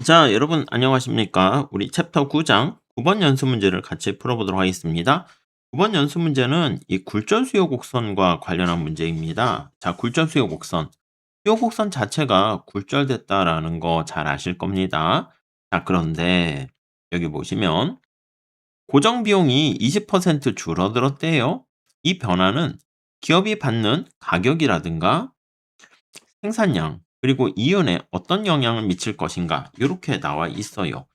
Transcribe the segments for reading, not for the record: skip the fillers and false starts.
자, 여러분 안녕하십니까? 우리 챕터 9장 9번 연습 문제를 같이 풀어보도록 하겠습니다. 9번 연습 문제는 이 굴절 수요 곡선과 관련한 문제입니다. 자, 굴절 수요 곡선. 수요 곡선 자체가 굴절됐다라는 거 잘 아실 겁니다. 자, 그런데 여기 보시면 고정 비용이 20% 줄어들었대요. 이 변화는 기업이 받는 가격이라든가 생산량, 그리고 이윤에 어떤 영향을 미칠 것인가? 이렇게 나와 있어요.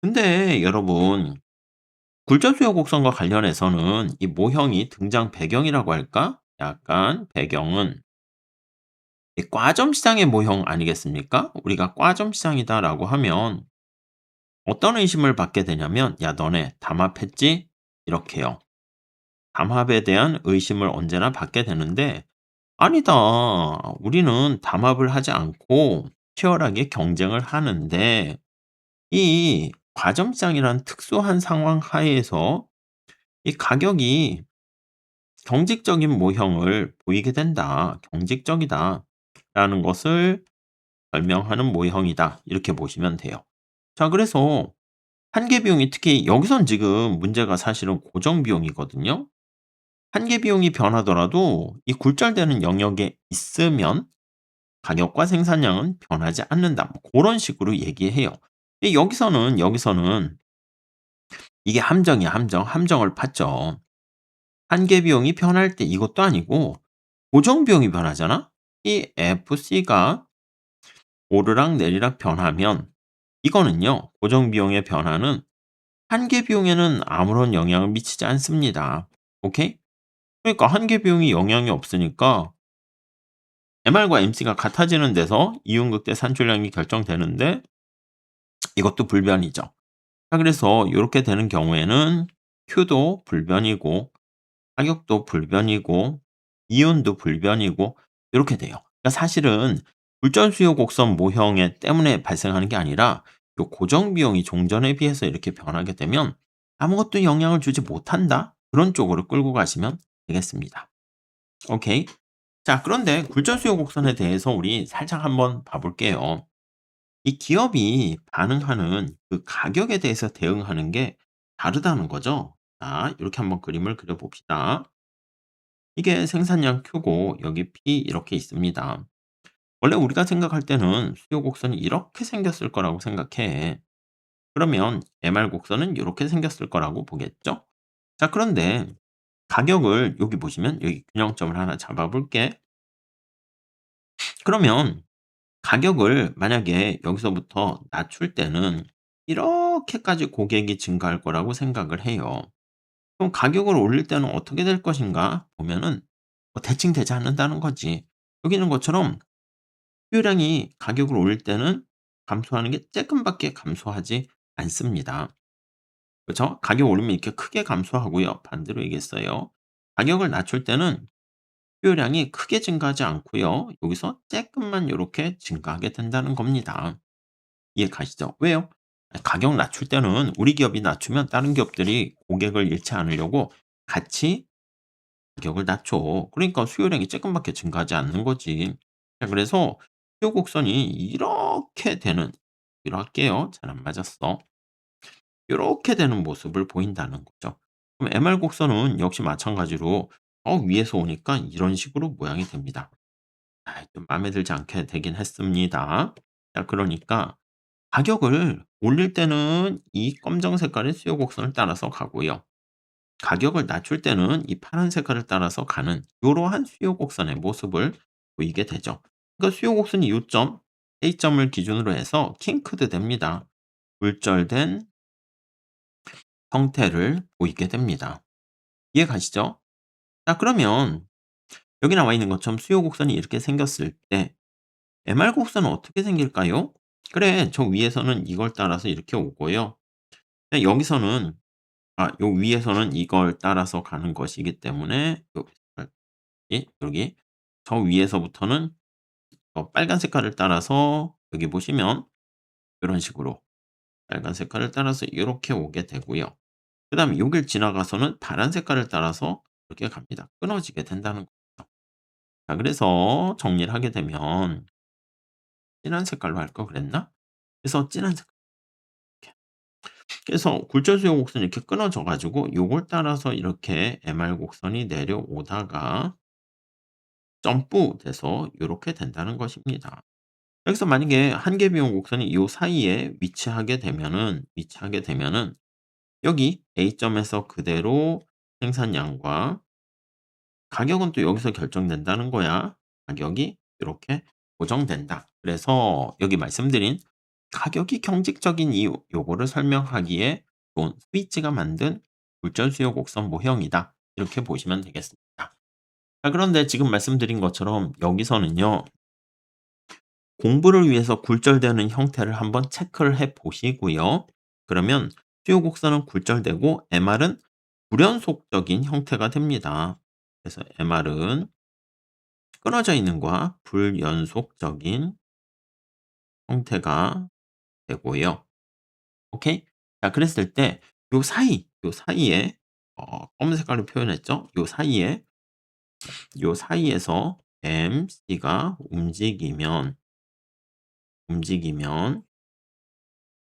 근데 여러분, 굴절수요 곡선과 관련해서는 이 모형이 등장 배경이라고 할까? 약간 배경은 이 과점 시장의 모형 아니겠습니까? 우리가 과점 시장이다라고 하면 어떤 의심을 받게 되냐면, 야, 너네 담합했지? 이렇게요. 담합에 대한 의심을 언제나 받게 되는데, 아니다. 우리는 담합을 하지 않고 치열하게 경쟁을 하는데, 이 과점시장이라는 특수한 상황 하에서 이 가격이 경직적인 모형을 보이게 된다. 경직적이다라는 것을 설명하는 모형이다. 이렇게 보시면 돼요. 자, 그래서 한계 비용이 특히 여기선 지금 문제가 사실은 고정 비용이거든요. 한계 비용이 변하더라도 이 굴절되는 영역에 있으면 가격과 생산량은 변하지 않는다. 뭐 고런 식으로 얘기해요. 근데 여기서는 이게 함정이야, 함정. 함정을 팠죠. 한계 비용이 변할 때 이것도 아니고 고정 비용이 변하잖아? 이 FC가 오르락 내리락 변하면 이거는요, 고정 비용의 변화는 한계 비용에는 아무런 영향을 미치지 않습니다. 오케이? 그러니까 한계 비용이 영향이 없으니까 MR과 MC가 같아지는 데서 이윤극대 산출량이 결정되는데 이것도 불변이죠. 자, 그래서 이렇게 되는 경우에는 Q도 불변이고 가격도 불변이고 이윤도 불변이고 이렇게 돼요. 그러니까 사실은 굴절 수요 곡선 모형에 때문에 발생하는 게 아니라 요 고정 비용이 종전에 비해서 이렇게 변하게 되면 아무것도 영향을 주지 못한다. 그런 쪽으로 끌고 가시면 되겠습니다. 오케이. 자, 그런데 굴절 수요 곡선에 대해서 우리 살짝 한번 봐볼게요. 이 기업이 반응하는 그 가격에 대해서 대응하는 게 다르다는 거죠. 자, 이렇게 한번 그림을 그려봅시다. 이게 생산량 Q고 여기 P 이렇게 있습니다. 원래 우리가 생각할 때는 수요 곡선이 이렇게 생겼을 거라고 생각해. 그러면 MR 곡선은 이렇게 생겼을 거라고 보겠죠? 자, 그런데 가격을 여기 보시면 여기 균형점을 하나 잡아 볼게. 그러면 가격을 만약에 여기서부터 낮출 때는 이렇게까지 고객이 증가할 거라고 생각을 해요. 그럼 가격을 올릴 때는 어떻게 될 것인가 보면은 뭐 대칭 되지 않는다는 거지. 여기 있는 것처럼 수요량이 가격을 올릴 때는 감소하는 게 쬐끔밖에 감소하지 않습니다. 그죠? 가격 오르면 이렇게 크게 감소하고요. 반대로 얘기했어요. 가격을 낮출 때는 수요량이 크게 증가하지 않고요. 여기서 쬐끔만 요렇게 증가하게 된다는 겁니다. 이해 가시죠? 왜요? 가격 낮출 때는 우리 기업이 낮추면 다른 기업들이 고객을 잃지 않으려고 같이 가격을 낮춰. 그러니까 수요량이 쬐끔밖에 증가하지 않는 거지. 자, 그래서 수요 곡선이 이렇게 되는, 이렇게요. 잘 안 맞았어. 이렇게 되는 모습을 보인다는 거죠. 그럼 MR 곡선은 역시 마찬가지로 위에서 오니까 이런 식으로 모양이 됩니다. 좀 마음에 들지 않게 되긴 했습니다. 자, 그러니까 가격을 올릴 때는 이 검정 색깔의 수요 곡선을 따라서 가고요. 가격을 낮출 때는 이 파란 색깔을 따라서 가는 이러한 수요 곡선의 모습을 보이게 되죠. 그러니까 수요 곡선이 요점, A점을 기준으로 해서 킹크드 됩니다. 굴절된 형태를 보이게 됩니다. 이해 가시죠? 자, 그러면 여기 나와 있는 것처럼 수요 곡선이 이렇게 생겼을 때 MR 곡선은 어떻게 생길까요? 그래, 저 위에서는 이걸 따라서 이렇게 오고요. 여기서는 요 위에서는 이걸 따라서 가는 것이기 때문에 여기 저 위에서부터는 빨간 색깔을 따라서 여기 보시면 이런 식으로 빨간 색깔을 따라서 이렇게 오게 되고요. 그다음에 여길 지나가서는 파란 색깔을 따라서 이렇게 갑니다. 끊어지게 된다는 거죠. 자, 그래서 정리를 하게 되면 진한 색깔로 할 걸 그랬나? 그래서 진한 색깔 이렇게. 그래서 굴절 수요 곡선이 이렇게 끊어져 가지고 요걸 따라서 이렇게 MR 곡선이 내려오다가 점프돼서 요렇게 된다는 것입니다. 여기서 만약에 한계 비용 곡선이 요 사이에 위치하게 되면은 여기 A점에서 그대로 생산량과 가격은 또 여기서 결정된다는 거야. 가격이 이렇게 고정된다. 그래서 여기 말씀드린 가격이 경직적인 이유 요거를 설명하기에 좋은 스위치가 만든 굴절 수요 곡선 모형이다. 이렇게 보시면 되겠습니다. 자, 그런데 지금 말씀드린 것처럼 여기서는요. 공부를 위해서 굴절되는 형태를 한번 체크를 해 보시고요. 그러면 수요 곡선은 굴절되고 MR은 불연속적인 형태가 됩니다. 그래서 MR은 끊어져 있는 거와 불연속적인 형태가 되고요. 오케이? 자, 그랬을 때 요 사이에 검은 색깔로 표현했죠? 요 사이에서 MC가 움직이면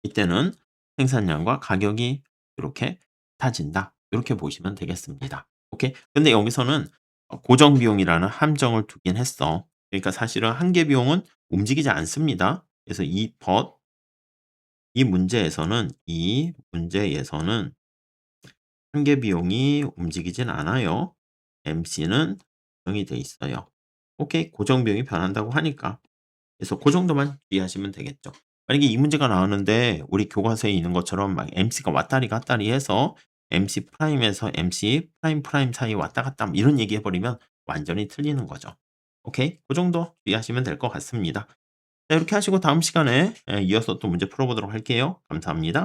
이때는 생산량과 가격이 이렇게 같아진다. 이렇게 보시면 되겠습니다. 오케이? 근데 여기서는 고정 비용이라는 함정을 두긴 했어. 그러니까 사실은 한계 비용은 움직이지 않습니다. 그래서 이 문제에서는 한계 비용이 움직이진 않아요. MC는 정이 돼 있어요. 오케이? 고정 비용이 변한다고 하니까. 그래서 그 정도만 주의하시면 되겠죠. 만약에 이 문제가 나오는데 우리 교과서에 있는 것처럼 막 MC가 왔다리 갔다리 해서 MC 프라임에서 MC 프라임 프라임 사이 왔다 갔다 뭐 이런 얘기 해버리면 완전히 틀리는 거죠. 오케이? 그 정도 주의하시면 될 것 같습니다. 자, 이렇게 하시고 다음 시간에 이어서 또 문제 풀어보도록 할게요. 감사합니다.